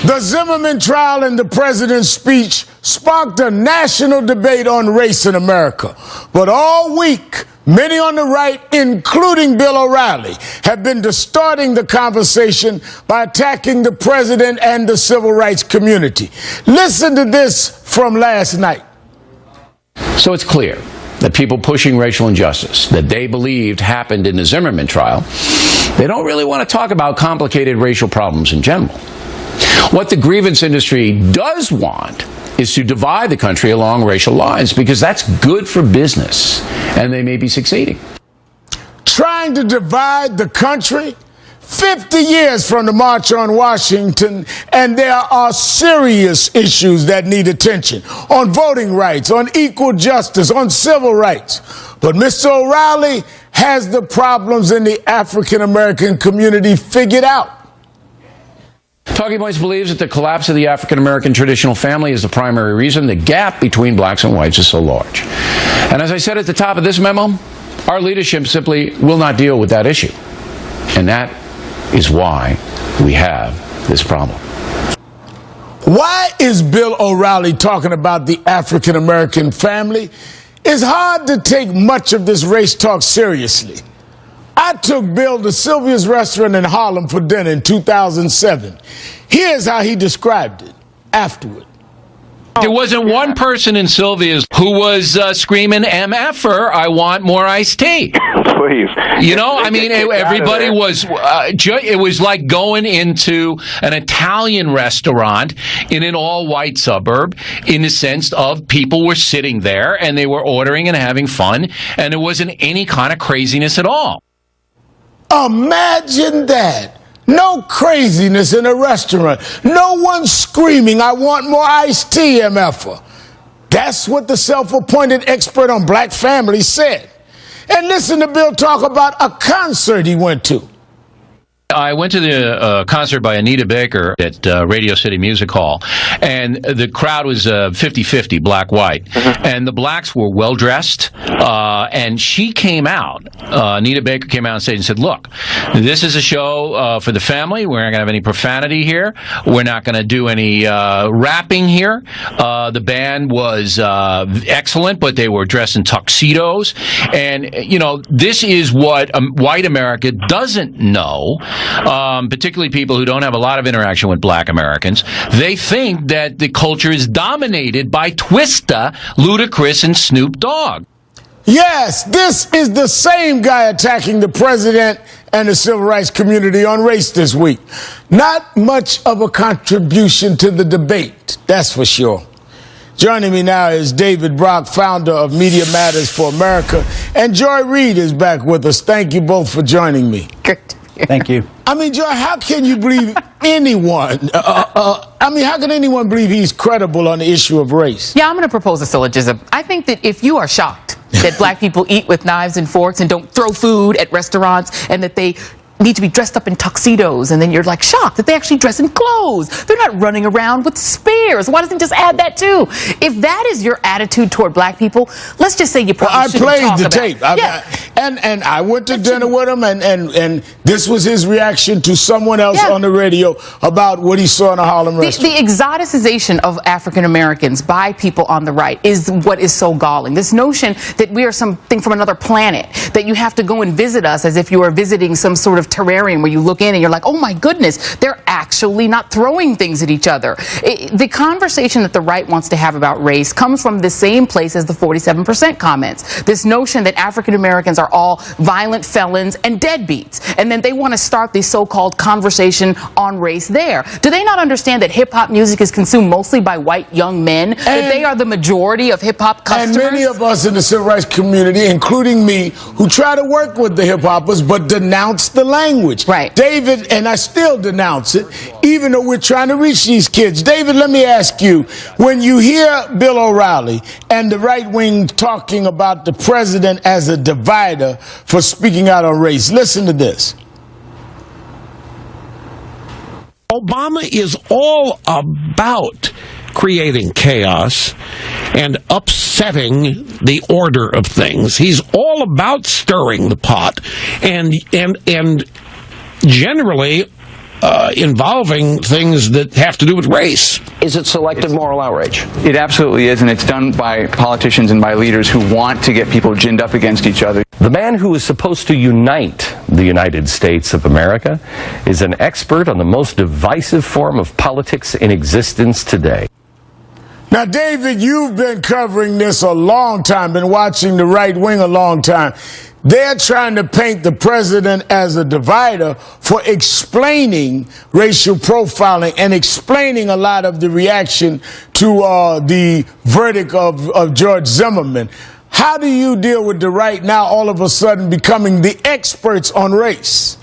The Zimmerman trial and the president's speech sparked a national debate on race in America. But all week, many on the right, including Bill O'Reilly, have been distorting the conversation by attacking the president and the civil rights community. Listen to this from last night. So it's clear that people pushing racial injustice that they believed happened in the Zimmerman trial, they don't really want to talk about complicated racial problems in general. What the grievance industry does want is to divide the country along racial lines, because that's good for business, and they may be succeeding. Trying to divide the country? 50 years from the March on Washington, and there are serious issues that need attention on voting rights, on equal justice, on civil rights. But Mr. O'Reilly has the problems in the African-American community figured out. Talking Points believes that the collapse of the African-American traditional family is the primary reason the gap between blacks and whites is so large. And as I said at the top of this memo, our leadership simply will not deal with that issue. And that is why we have this problem. Why is Bill O'Reilly talking about the African-American family? It's hard to take much of this race talk seriously. I took Bill to Sylvia's restaurant in Harlem for dinner in 2007. Here's how he described it afterward. There wasn't one person in Sylvia's who was screaming, MFer, I want more iced tea. Please. You know, I mean, everybody was, it was like going into an Italian restaurant in an all-white suburb, in the sense of people were sitting there and they were ordering and having fun, and there wasn't any kind of craziness at all. Imagine that. No craziness in a restaurant. No one screaming, I want more iced tea, MFer. That's what the self-appointed expert on black families said. And listen to Bill talk about a concert he went to. I went to the concert by Anita Baker at Radio City Music Hall, and the crowd was 50-50, black-white. And the blacks were well-dressed, and she came out, Anita Baker came out on stage and said, look, this is a show for the family. We're not going to have any profanity here. We're not going to do any rapping here. The band was excellent, but they were dressed in tuxedos. And, you know, this is what white America doesn't know. Particularly people who don't have a lot of interaction with black Americans. They think that the culture is dominated by Twista, Ludacris, and Snoop Dogg. Yes, this is the same guy attacking the president and the civil rights community on race this week. Not much of a contribution to the debate, that's for sure. Joining me now is David Brock, founder of Media Matters for America, and Joy Reid is back with us. Thank you both for joining me. Great. Thank you. I mean, Joy, how can you believe anyone? How can anyone believe he's credible on the issue of race? Yeah, I'm going to propose a syllogism. I think that if you are shocked that black people eat with knives and forks and don't throw food at restaurants, and that they need to be dressed up in tuxedos, and then you're like shocked that they actually dress in clothes. They're not running around with spears. Why doesn't he just add that too? If that is your attitude toward black people, let's just say you probably shouldn't talk about it. I played the tape. And I went to dinner with him, and this was his reaction to someone else on the radio about what he saw in a Harlem restaurant. The exoticization of African Americans by people on the right is what is so galling. This notion that we are something from another planet, that you have to go and visit us as if you are visiting some sort of terrarium where you look in and you're like, oh my goodness, they're actually not throwing things at each other. The conversation that the right wants to have about race comes from the same place as the 47% comments. This notion that African Americans are all violent felons and deadbeats, and then they want to start this so-called conversation on race there. Do they not understand that hip-hop music is consumed mostly by white young men, that they are the majority of hip-hop customers? And many of us in the civil rights community, including me, who try to work with the hip-hoppers but denounce the language. Right. David, and I still denounce it, even though we're trying to reach these kids. David, let me ask you, when you hear Bill O'Reilly and the right wing talking about the president as a divider for speaking out on race, listen to this. Obama is all about creating chaos and upsetting the order of things. He's all about stirring the pot, and generally involving things that have to do with race. Is it selective moral outrage? It absolutely is, and it's done by politicians and by leaders who want to get people ginned up against each other. The man who is supposed to unite the United States of America is an expert on the most divisive form of politics in existence today. Now, David, you've been covering this a long time, been watching the right wing a long time. They're trying to paint the president as a divider for explaining racial profiling and explaining a lot of the reaction to the verdict of George Zimmerman. How do you deal with the right now all of a sudden becoming the experts on race?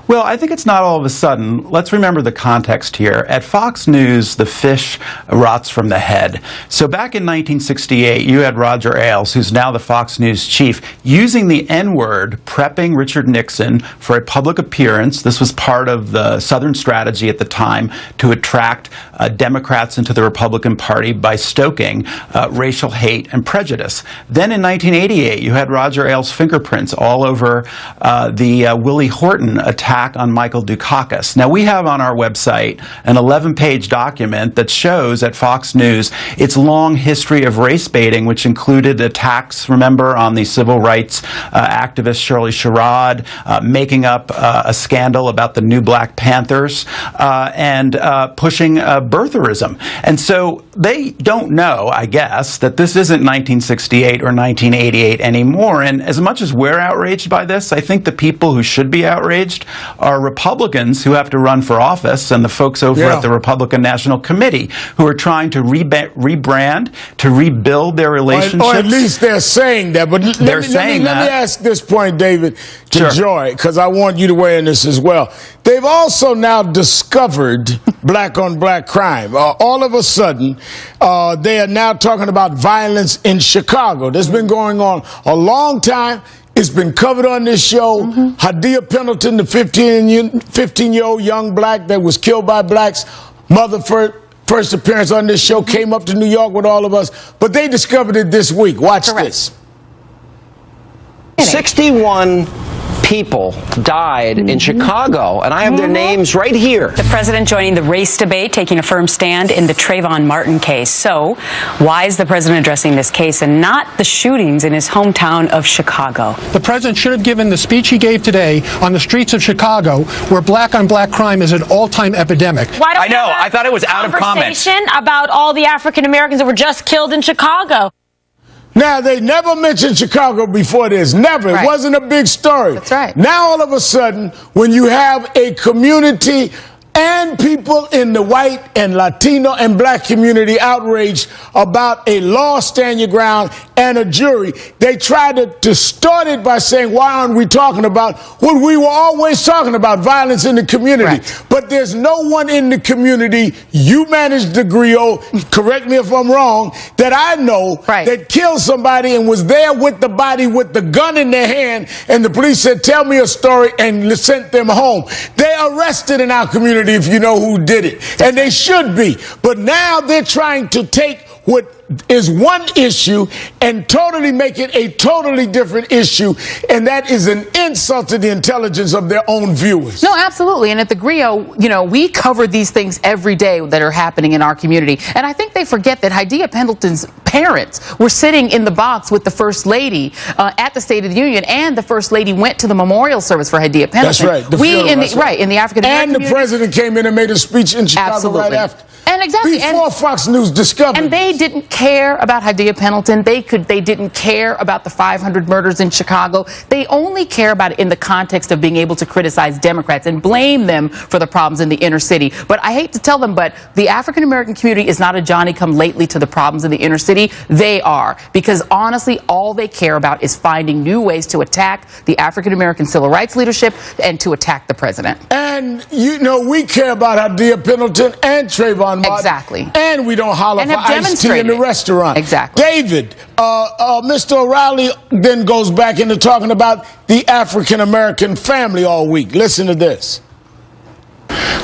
Well, I think it's not all of a sudden. Let's remember the context here. At Fox News, the fish rots from the head. So back in 1968, you had Roger Ailes, who's now the Fox News chief, using the N-word, prepping Richard Nixon for a public appearance. This was part of the Southern strategy at the time to attract Democrats into the Republican Party by stoking racial hate and prejudice. Then in 1988, you had Roger Ailes' fingerprints all over the Willie Horton attack on Michael Dukakis. Now, we have on our website an 11-page document that shows at Fox News its long history of race baiting, which included attacks, remember, on the civil rights activist Shirley Sherrod, making up a scandal about the new Black Panthers, and pushing birtherism. And so they don't know, I guess, that this isn't 1968 or 1988 anymore. And as much as we're outraged by this, I think the people who should be outraged are Republicans who have to run for office and the folks over at the Republican National Committee who are trying to rebrand, to rebuild their relationships. Or at least they're saying that. But let me ask this point, David, to Joy, because I want you to weigh in this as well. They've also now discovered black-on-black crime. All of a sudden, they are now talking about violence in Chicago. That's been going on a long time. It's been covered on this show. Hadia Pendleton, the 15-year-old young black that was killed by blacks, mother first appearance on this show, came up to New York with all of us. But they discovered it this week. Watch this. 61 people died in Chicago, and I have their names right here. The president joining the race debate, taking a firm stand in the Trayvon Martin case. So, why is the president addressing this case and not the shootings in his hometown of Chicago? The president should have given the speech he gave today on the streets of Chicago, where black-on-black crime is an all-time epidemic. I know. I thought it was out of comment. Conversation about all the African Americans that were just killed in Chicago. Now, they never mentioned Chicago before this. Never. It wasn't a big story. That's right. Now, all of a sudden, when you have a community and people in the white and Latino and black community outraged about a law, stand your ground, and a jury, they tried to distort it by saying, why aren't we talking about what we were always talking about, violence in the community? Right. But there's no one in the community, you managed the griot, correct me if I'm wrong, that I know that killed somebody and was there with the body with the gun in their hand, and the police said, tell me a story, and sent them home. They arrested in our community if you know who did it. And they should be. But now they're trying to take what is one issue and totally make it a totally different issue, and that is an insult to the intelligence of their own viewers. No, absolutely. And at the griot, you know, we cover these things every day that are happening in our community. And I think they forget that Hadia Pendleton's parents were sitting in the box with the First Lady at the State of the Union, and the First Lady went to the memorial service for Hadia Pendleton. That's right. In the African American community. And the president came in and made a speech in Chicago right after. And exactly. Before Fox News discovered. And they didn't care about Hadia Pendleton. They didn't care about the 500 murders in Chicago. They only care about it in the context of being able to criticize Democrats and blame them for the problems in the inner city. But I hate to tell them, but the African American community is not a Johnny-come-lately to the problems in the inner city. They are. Because honestly, all they care about is finding new ways to attack the African American civil rights leadership and to attack the president. And, you know, we care about Hadia Pendleton and Trayvon Martin. Exactly. And we don't holler for iced tea in the restaurant. Exactly. David, Mr. O'Reilly then goes back into talking about the African-American family all week. Listen to this.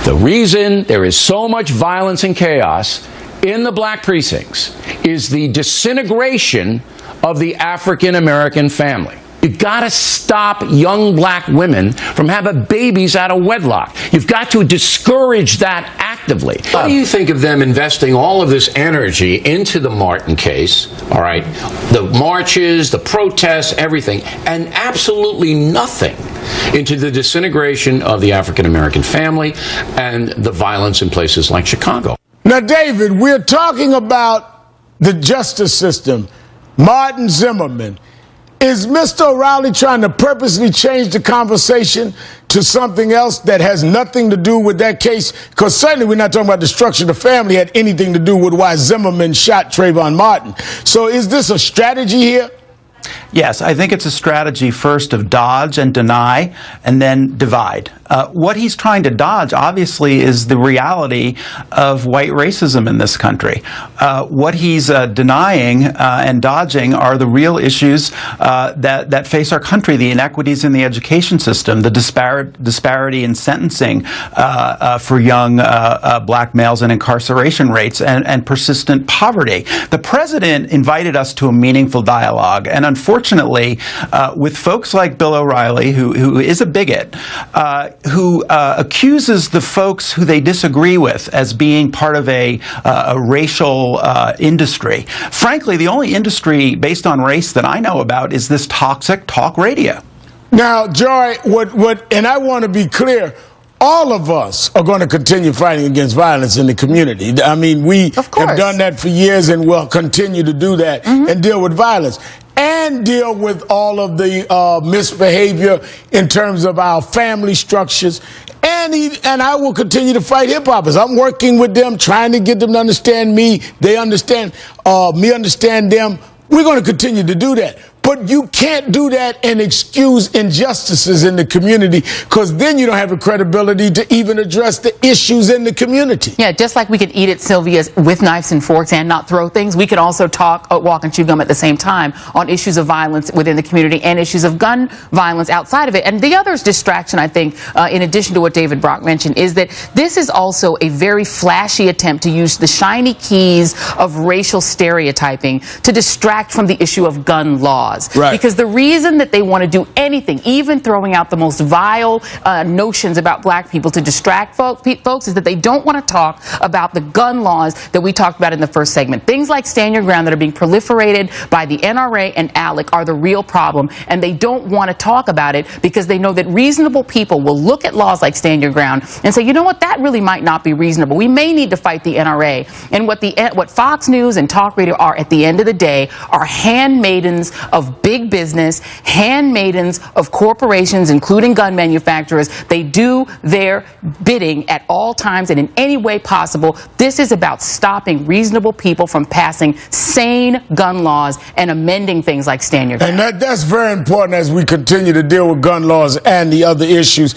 The reason there is so much violence and chaos in the black precincts is the disintegration of the African-American family. You've got to stop young black women from having babies out of wedlock. You've got to discourage that actively. What do you think of them investing all of this energy into the Martin case, all right, the marches, the protests, everything, and absolutely nothing into the disintegration of the African-American family and the violence in places like Chicago? Now, David, we're talking about the justice system. Martin Zimmerman. Is Mr. O'Reilly trying to purposely change the conversation to something else that has nothing to do with that case? Because certainly we're not talking about destruction of the family had anything to do with why Zimmerman shot Trayvon Martin. So is this a strategy here? Yes, I think it's a strategy first of dodge and deny and then divide. What he's trying to dodge, obviously, is the reality of white racism in this country. What he's denying and dodging are the real issues that face our country, the inequities in the education system, the disparity in sentencing for young black males and incarceration rates and persistent poverty. The president invited us to a meaningful dialogue, and unfortunately, with folks like Bill O'Reilly, who is a bigot, who accuses the folks who they disagree with as being part of a racial industry. Frankly, the only industry based on race that I know about is this toxic talk radio. Now, Joy, and I want to be clear, all of us are going to continue fighting against violence in the community. I mean, we have done that for years and will continue to do that and deal with violence and deal with all of the misbehavior in terms of our family structures. And I will continue to fight hip-hoppers. I'm working with them, trying to get them to understand me. They understand me, understand them. We're going to continue to do that. But you can't do that and excuse injustices in the community, because then you don't have the credibility to even address the issues in the community. Yeah, just like we could eat at Sylvia's with knives and forks and not throw things, we could also talk, walk and chew gum at the same time on issues of violence within the community and issues of gun violence outside of it. And the other distraction, I think, in addition to what David Brock mentioned, is that this is also a very flashy attempt to use the shiny keys of racial stereotyping to distract from the issue of gun laws. Right. Because the reason that they want to do anything, even throwing out the most vile notions about black people to distract folks, is that they don't want to talk about the gun laws that we talked about in the first segment. Things like Stand Your Ground that are being proliferated by the NRA and ALEC are the real problem, and they don't want to talk about it because they know that reasonable people will look at laws like Stand Your Ground and say, you know what, that really might not be reasonable. We may need to fight the NRA. And what Fox News and talk radio are at the end of the day are handmaidens of big business, handmaidens of corporations, including gun manufacturers. They do their bidding at all times and in any way possible. This is about stopping reasonable people from passing sane gun laws and amending things like Stand Your Ground. And that's very important as we continue to deal with gun laws and the other issues.